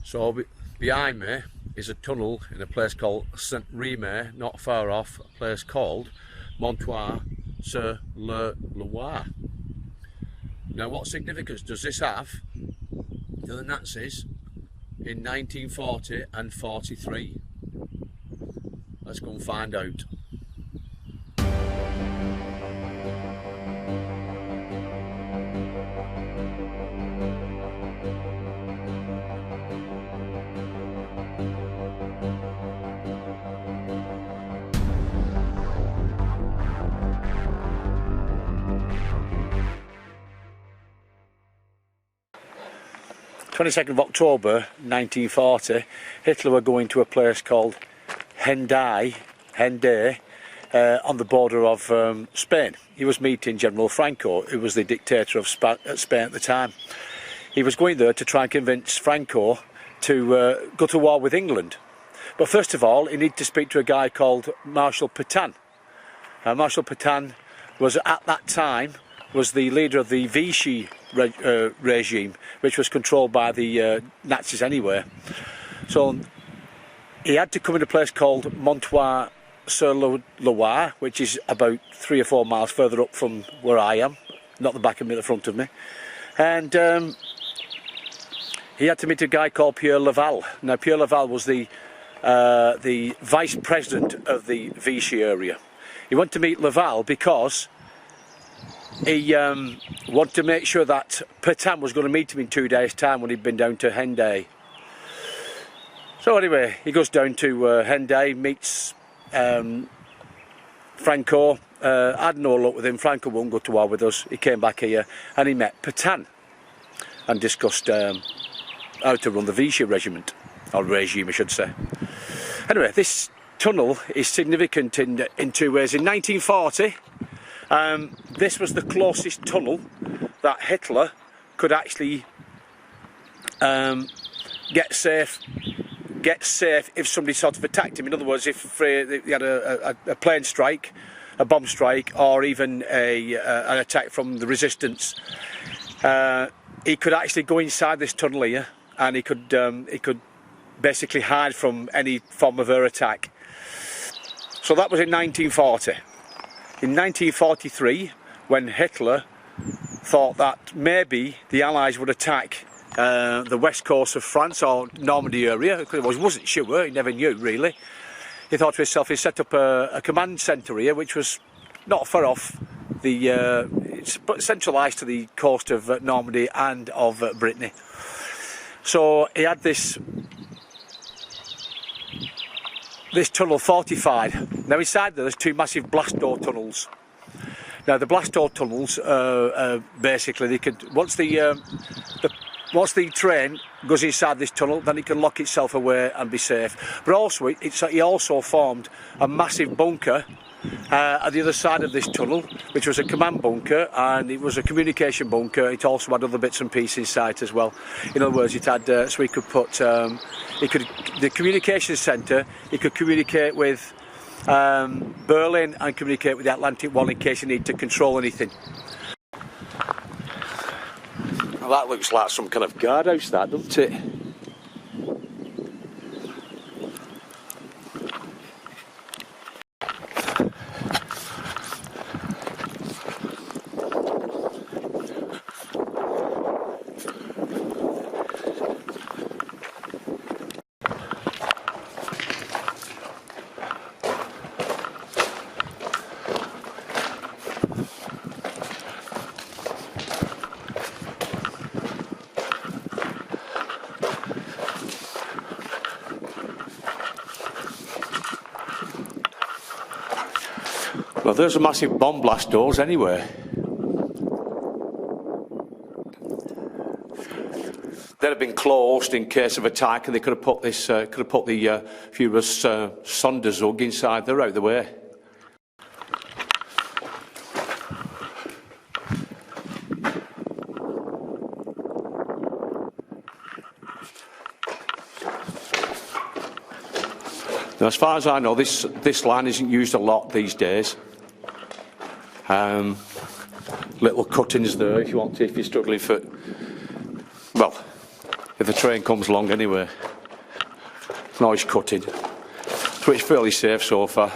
So behind me is a tunnel in a place called St Remay, not far off a place called Montoir-sur-le-Loire. Now, what significance does this have to the Nazis in 1940 and 43? Let's go and find out. October 1940, Hitler were going to a place called Hendaye, on the border of Spain. He was meeting General Franco, who was the dictator of Spain at the time. He was going there to try and convince Franco to go to war with England. But first of all, he needed to speak to a guy called Marshal Pétain. Marshal Pétain was at that time was the leader of the Vichy regime, which was controlled by the Nazis anyway. So he had to come in a place called Montoir-sur-le-Loire, which is about 3 or 4 miles further up from where I am, not the back of me, the front of me. And he had to meet a guy called Pierre Laval. Now, Pierre Laval was the vice president of the Vichy area. He went to meet Laval because he wanted to make sure that Pétain was going to meet him in 2 days' time when he'd been down to Hendaye. So anyway, he goes down to Hendaye, meets Franco. Had no luck with him. Franco won't go to war with us. He came back here and he met Pétain and discussed how to run the Vichy regiment, or regime I should say. Anyway, this tunnel is significant in 2 ways. In 1940, this was the closest tunnel that Hitler could actually get safe if somebody sort of attacked him. In other words, if he had a plane strike, a bomb strike, or even an attack from the resistance, he could actually go inside this tunnel here, and he could basically hide from any form of air attack. So that was in 1940. In 1943, when Hitler thought that maybe the Allies would attack the west coast of France or Normandy area, because he wasn't sure, he never knew really, he thought to himself he set up a command centre here, which was not far off it's centralised to the coast of Normandy and of Brittany. So he had this tunnel fortified. Now inside there's 2 massive blast door tunnels. Now the blast door tunnels, basically, they could once the train goes inside this tunnel, then it can lock itself away and be safe. But also, he also formed a massive bunker at the other side of this tunnel, which was a command bunker, and it was a communication bunker. It also had other bits and pieces inside as well. In other words, it had so he could put the communication centre. He could communicate with Berlin and communicate with the Atlantic Wall in case you need to control anything. Well, that looks like some kind of guardhouse, that, doesn't it? Well, there's a massive bomb blast doors anyway. They'd have been closed in case of attack, and they could have put the Führer's Sonderzug inside there out the way. Now, as far as I know, this line isn't used a lot these days. Little cuttings there if you're struggling for, well, if the train comes along anyway. Noise cutting. So it's fairly safe so far.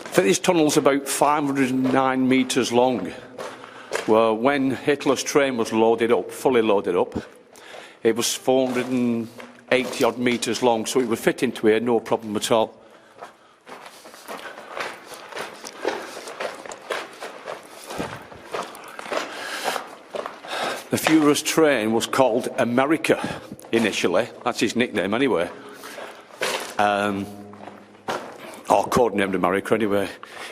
I think this tunnel's about 509 metres long. Well, when Hitler's train was loaded up, fully loaded up, it was 480 odd metres long, so it would fit into here, no problem at all. The Führer's train was called America initially, that's his nickname anyway. Or codenamed America anyway.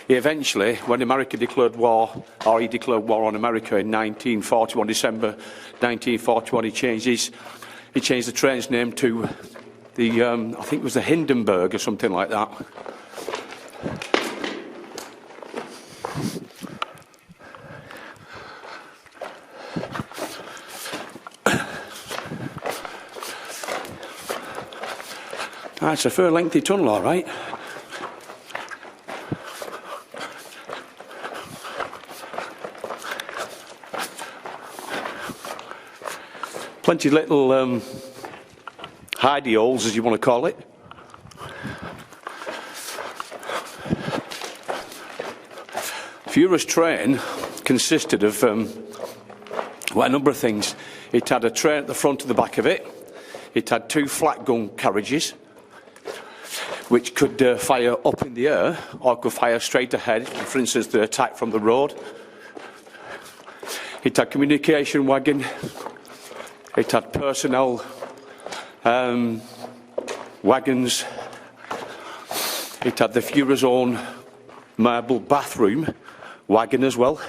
He eventually, when America declared war, or he declared war on America in 1941, December 1941, he changed the train's name to the, I think it was the Hindenburg or something like that. It's a fair lengthy tunnel, all right. Plenty of little hidey holes, as you want to call it. Führer's train consisted of well, a number of things. It had a train at the front and the back of it. It had two flat gun carriages, which could fire up in the air or could fire straight ahead, for instance, the attack from the road. It had communication wagon. It had personnel wagons. It had the Führer's own marble bathroom wagon as well.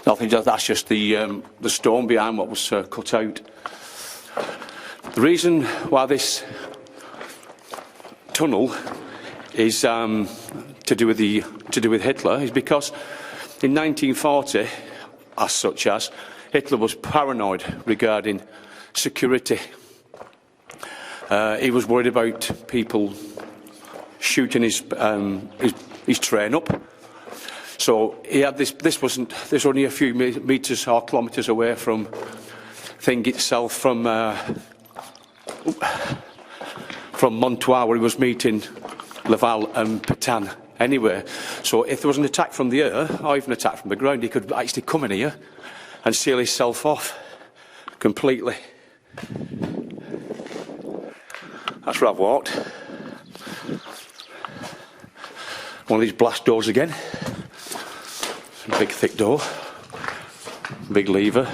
Nothing, that's just the stone behind what was cut out. The reason why this tunnel is to do with Hitler is because in 1940, as Hitler was paranoid regarding security. He was worried about people shooting his train up. So he had this only a few metres or kilometres away from thing itself, from Montois, where he was meeting Laval and Pétain anyway. So if there was an attack from the air, or even an attack from the ground, he could actually come in here and seal himself off completely. That's where I've walked. One of these blast doors again. Big thick door, big lever.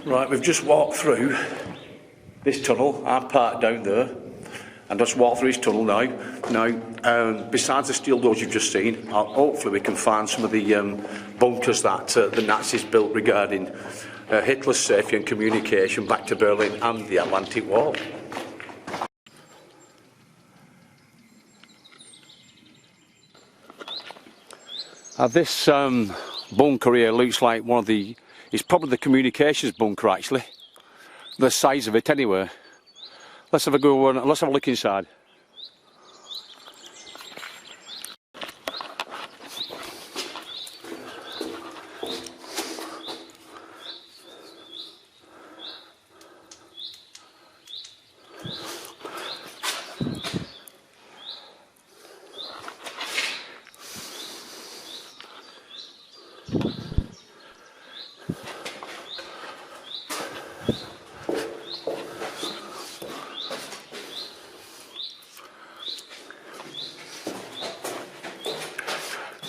Right, we've just walked through this tunnel. I'm parked down there and just walk through this tunnel now. Now, besides the steel doors you've just seen, hopefully we can find some of the bunkers that the Nazis built regarding Hitler's safety and communication back to Berlin and the Atlantic Wall. This bunker here looks like one of the, it's probably the communications bunker actually. The size of it anyway. Let's have a go, let's have a look inside.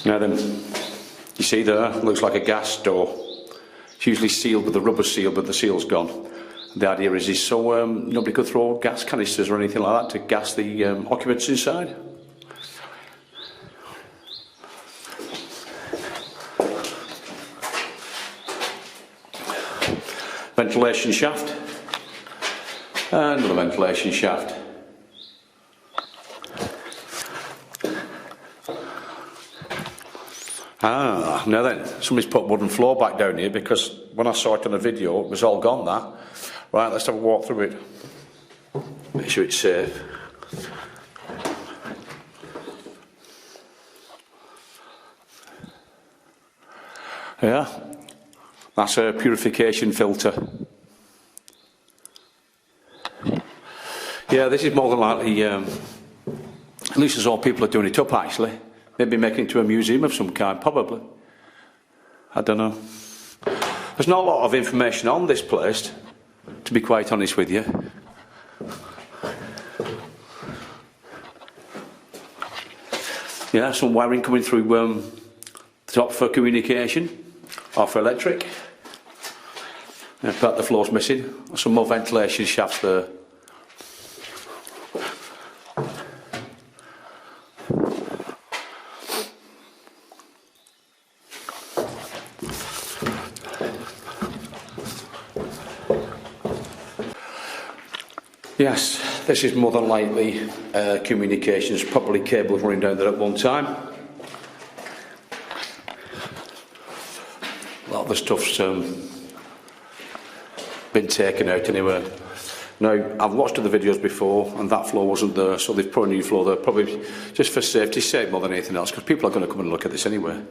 Now then, you see there, looks like a gas door. It's usually sealed with a rubber seal, but the seal's gone. The idea is so nobody could throw gas canisters or anything like that to gas the occupants inside. Ventilation shaft. And another ventilation shaft. Ah, now then, somebody's put wooden floor back down here because when I saw it on a video, it was all gone, that. Right, let's have a walk through it. Make sure it's safe. Yeah, that's a purification filter. Yeah, this is more than likely, at least as all people are doing it up actually. Maybe making it to a museum of some kind, probably. I don't know. There's not a lot of information on this place, to be quite honest with you. Yeah, some wiring coming through the top for communication, or for electric. Yeah, part of the floor's missing. Some more ventilation shafts there. Yes, this is more than likely communications, probably cables running down there at one time. A lot of the stuff's been taken out anyway. Now, I've watched other videos before and that floor wasn't there, so they've put a new floor there, probably just for safety's sake more than anything else, because people are going to come and look at this anyway.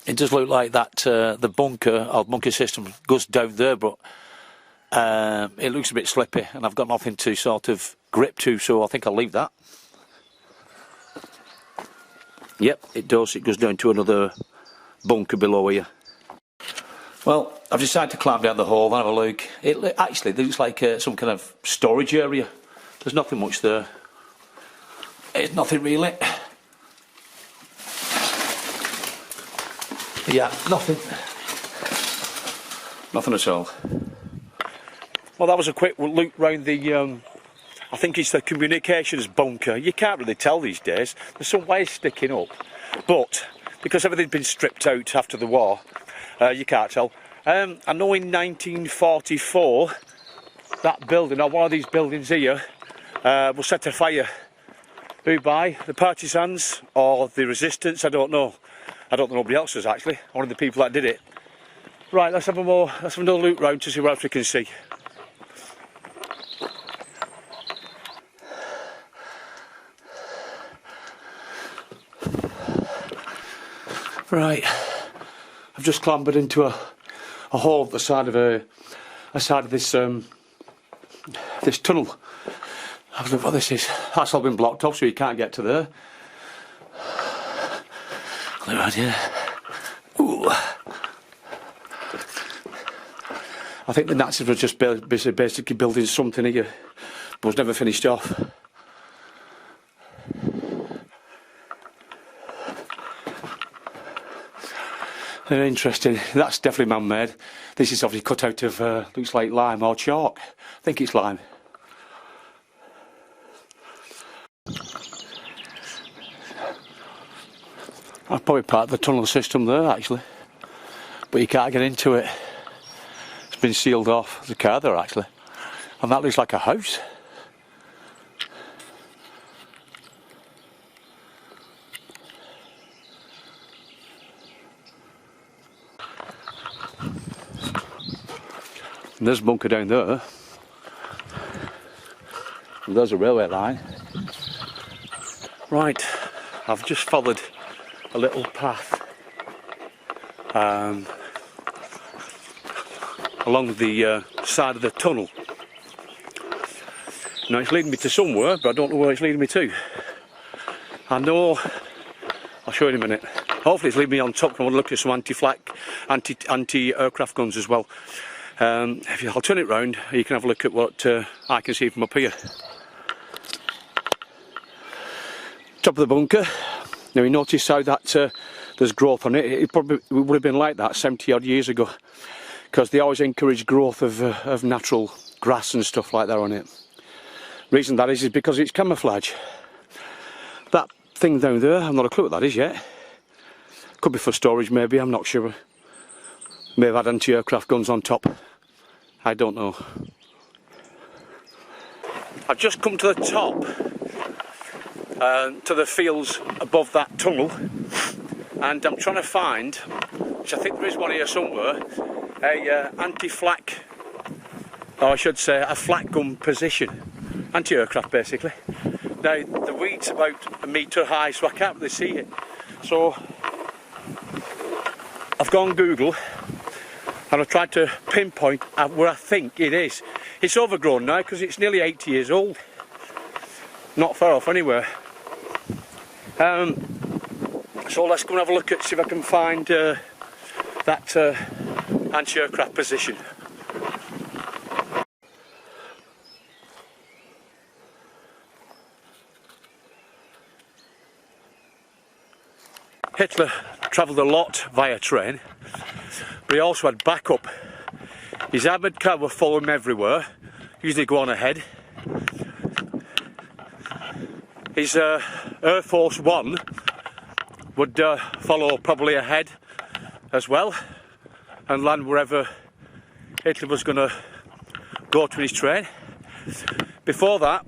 It does look like that the bunker system goes down there, but it looks a bit slippy and I've got nothing to sort of grip to, so I think I'll leave that. Yep, it does. It goes down to another bunker below here. Well, I've decided to climb down the hall and have a look. It actually looks like some kind of storage area. There's nothing much there. It's nothing really. Yeah, nothing. Nothing at all. Well, that was a quick look round the, I think it's the communications bunker. You can't really tell these days. There's some wires sticking up. But, because everything's been stripped out after the war, you can't tell. I know in 1944, that building, or one of these buildings here, was set afire. Who by? The partisans or the resistance? I don't know. I don't know, nobody else was actually. One of the people that did it. Right, let's have another look round to see what else we can see. Right, I've just clambered into a hole at the side of this this tunnel. Have a look what this is. That's all been blocked off, so you can't get to there. Clear out here. Ooh. I think the Nazis were just basically building something here, but was never finished off. Very interesting. That's definitely man-made. This is obviously cut out of looks like lime or chalk. I think it's lime. That's probably part of the tunnel system there actually, but you can't get into it. It's been sealed off. There's a car there actually, and that looks like a house. And there's a bunker down there. And there's a railway line. Right, I've just followed a little path along the side of the tunnel. Now it's leading me to somewhere, but I don't know where it's leading me to. I know, I'll show you in a minute. Hopefully it's leading me on top, and I want to look at some anti-flak, anti-aircraft guns as well. I'll turn it round, you can have a look at what I can see from up here. Top of the bunker. Now you notice how that there's growth on it. It probably would have been like that 70 odd years ago, because they always encourage growth of natural grass and stuff like that on it. Reason that is because it's camouflage. That thing down there, I've not a clue what that is yet. Could be for storage maybe, I'm not sure. May have had anti-aircraft guns on top. I don't know. I've just come to the top, to the fields above that tunnel, and I'm trying to find, which I think there is one here somewhere, a anti-flak, or I should say a flak gun position. Anti-aircraft basically. Now the weed's about a metre high, so I can't really see it. So I've gone Google and I've tried to pinpoint where I think it is. It's overgrown now because it's nearly 80 years old. Not far off anywhere. So let's go and have a look at, see if I can find that anti-aircraft position. Hitler travelled a lot via train, but he also had backup. His armoured car would follow him everywhere, usually go on ahead. His Air Force One would follow probably ahead as well and land wherever Hitler was going to go to in his train. Before that,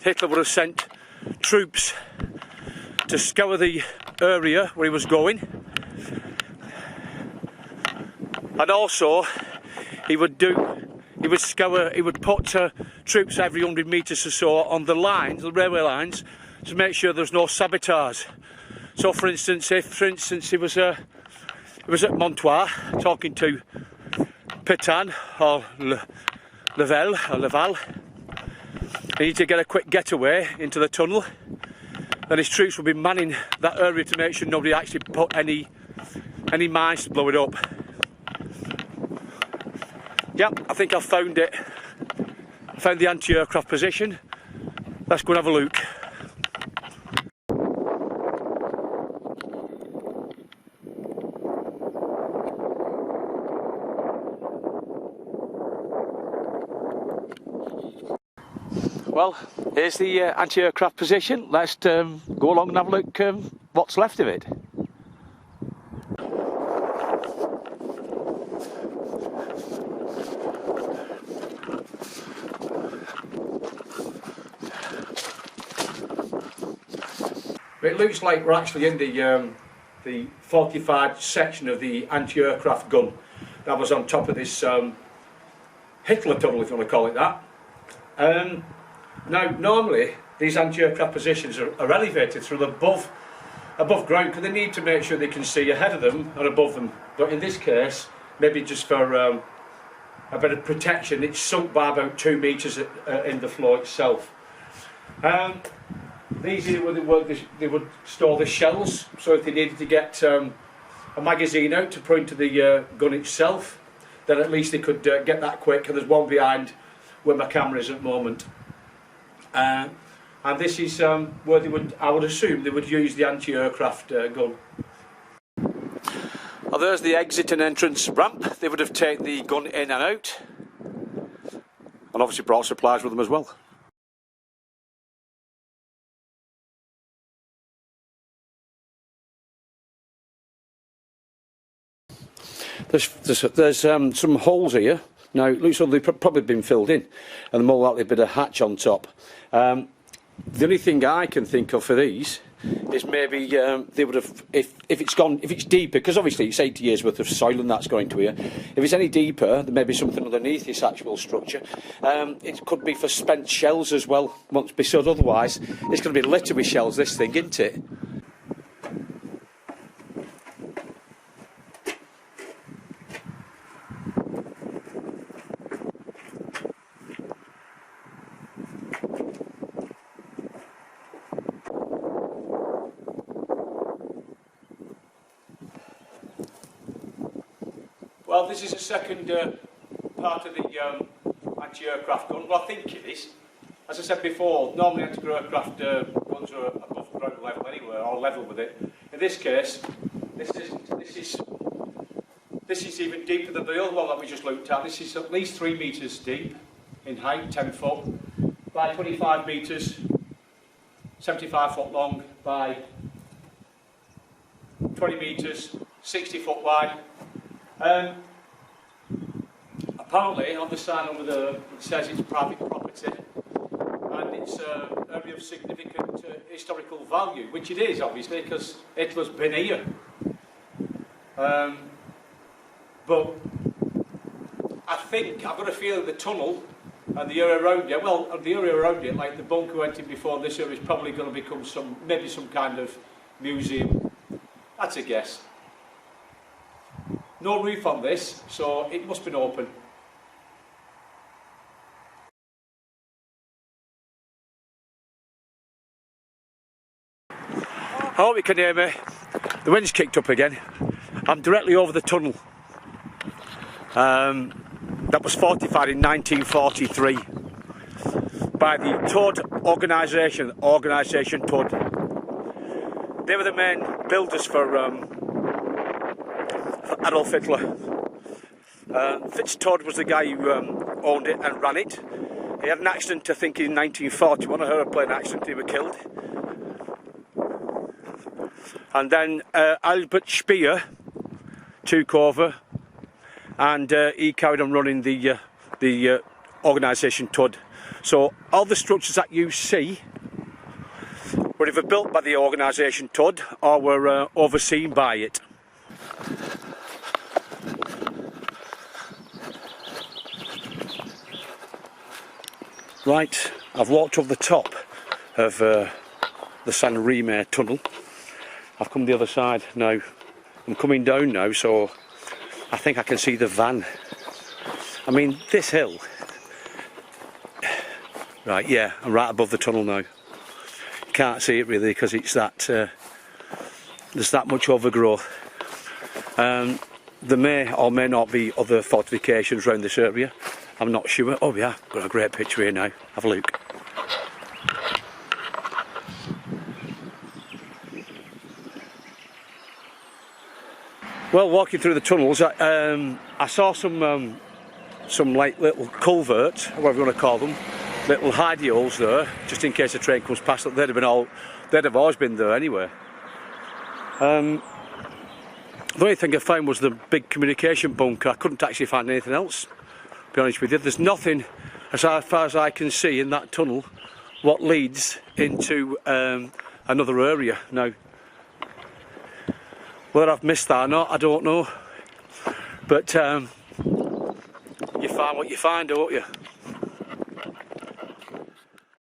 Hitler would have sent troops to scour the area where he was going, and also he would put troops every 100 metres or so on the lines, the railway lines, to make sure there's no sabotage. So for instance, if he was at Montoire talking to Pétain or Laval, he needed to get a quick getaway into the tunnel, then his troops would be manning that area to make sure nobody actually put any mines to blow it up. Yep, I think I've found it. I found the anti-aircraft position. Let's go and have a look. Well, here's the anti-aircraft position. Let's go along and have a look what's left of it. It looks like we're actually in the fortified section of the anti-aircraft gun that was on top of this Hitler tunnel, if you want to call it that. Now, normally these anti-aircraft positions are elevated through above ground because they need to make sure they can see ahead of them and above them. But in this case, maybe just for a bit of protection, it's sunk by about 2 metres in the floor itself. These here they would store the shells, so if they needed to get a magazine out to put into the gun itself, then at least they could get that quick. And there's one behind where my camera is at the moment. And this is where they would, I would assume, they would use the anti-aircraft gun. Well, there's the exit and entrance ramp. They would have taken the gun in and out, and obviously brought supplies with them as well. There's some holes here. Now, it looks like they've probably been filled in, and more likely a bit of hatch on top. The only thing I can think of for these is maybe they would have, if it's deeper, because obviously it's 80 years worth of soil and that's going to here. If it's any deeper, there may be something underneath this actual structure. It could be for spent shells as well, once beside. Otherwise, it's going to be littered with shells, this thing, isn't it? Well, this is the second part of the anti-aircraft gun. Well, I think it is. As I said before, normally anti-aircraft guns are above ground level anywhere, or level with it. In this case, this is even deeper than the other one that we just looked at. This is at least 3 metres deep in height, 10 foot, by 25 metres, 75 foot long, by 20 metres, 60 foot wide. Apparently, on the sign over there, it says it's private property and it's an area of significant historical value, which it is, obviously, because Hitler's been here. But I think, I've got a feeling the tunnel and the area around it, well, the area around it, like the bunker went in before this area, is probably going to become maybe some kind of museum. That's a guess. No roof on this, so it must have been open. I hope you can hear me. The wind's kicked up again. I'm directly over the tunnel. That was fortified in 1943 by the Todt organisation, Todt. They were the main builders for Adolf Hitler. Todt was the guy who owned it and ran it. He had an accident, I think, in 1941, a aeroplane accident. He was killed. And then Albert Speer took over, and he carried on running the organisation Todt. So all the structures that you see were either built by the organisation Todt or were overseen by it. Right, I've walked over the top of the remay tunnel. I've come the other side now. I'm coming down now, so I think I can see the van. I mean, this hill. Right, yeah, I'm right above the tunnel now. You can't see it really because it's that there's that much overgrowth. There may or may not be other fortifications around this area. I'm not sure. Oh yeah, got a great picture here now. Have a look. Well, walking through the tunnels, I saw some like little culverts, whatever you want to call them, little hidey holes there, just in case a train comes past. They'd have always been there anyway. The only thing I found was the big communication bunker. I couldn't actually find anything else, to be honest with you. There's nothing, as far as I can see, in that tunnel what leads into another area. Now, whether I've missed that or not, I don't know. But you find what you find, don't you?